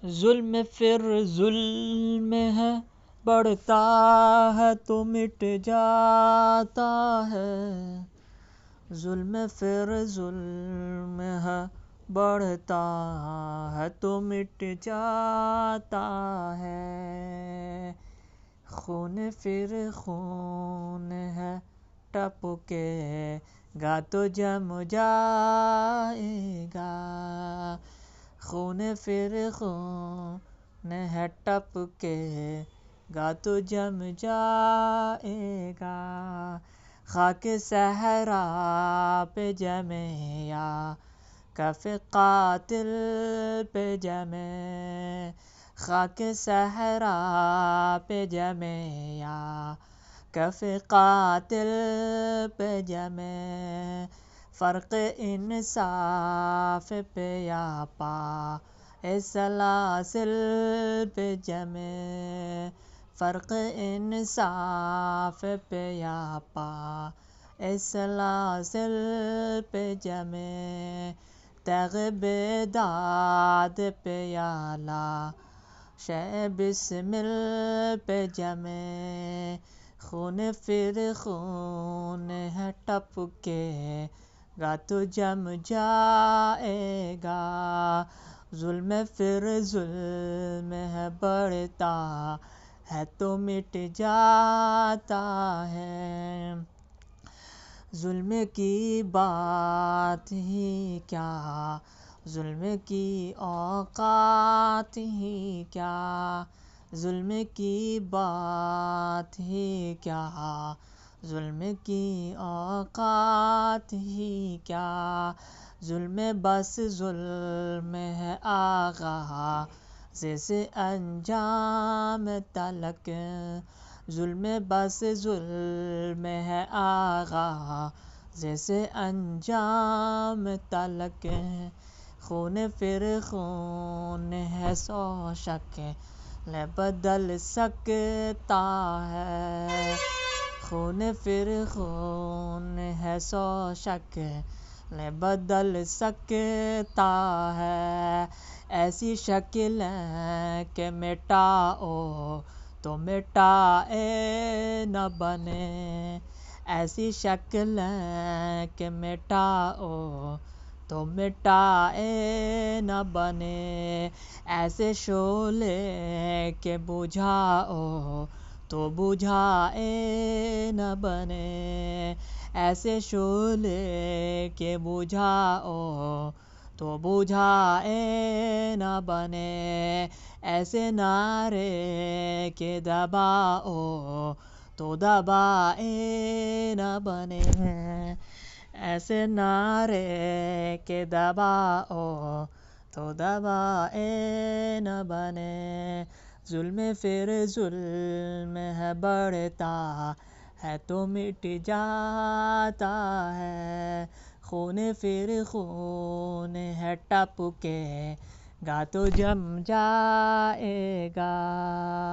ظلم پھر ظلم ہے، بڑھتا ہے تو مٹ جاتا ہے۔ ظلم پھر ظلم ہے، بڑھتا ہے تو مٹ جاتا ہے۔ خون پھر خون ہے، ٹپکے گا تو جم جائے گا۔ خون پھر خون ہے، ٹپکے گا تو جم جائے گا۔ خاک صحرا پہ جمے یا کف قاتل پہ جمے۔ خاک صحرا پہ جمے یا کف قاتل پہ جمے۔ فرق انصاف پہ یا پائے سلاسل پہ جمے۔ فرق انصاف پہ یا پائے سلاسل پہ جمے۔ تیغ بیداد پہ یا لاش بسمل پہ جمے۔ خون پھر خون ہے، ٹپکے گا تو جم جائے گا۔ ظلم پھر ظلم ہے، بڑھتا ہے تو مٹ جاتا ہے۔ ظلم کی بات ہی کیا، ظلم کی اوقات ہی کیا۔ ظلم کی بات ہی کیا، ظلم کی اوقات ہی کیا۔ ظلم بس ظلم ہے، آغاز سے انجام تلک۔ ظلم بس ظلم ہے، آغاز سے انجام تلک۔ خون پھر خون ہے، سو شکل بدل سکتا ہے۔ خون پھر خون ہے، سو شکل بدل سکتا ہے۔ ایسی شکلیں کہ مٹاؤ تو مٹائے نہ بنے۔ ایسی شکلیں کہ مٹاؤ تو مٹائے نہ بنے۔ ایسے شعلے کہ بجھاؤ تو بجھائے نہ بنے۔ ایسے شعلے کہ بجھاؤ تو بجھائے نہ بنے۔ ایسے نعرے کہ دباؤ تو دبائے نہ بنے۔ ایسے نعرے کہ دباؤ تو دبائے نہ بنے۔ ظلم پھر ظلم ہے، بڑھتا ہے تو مٹ جاتا ہے۔ خون پھر خون ہے، ٹپکے گا تو جم جائے گا۔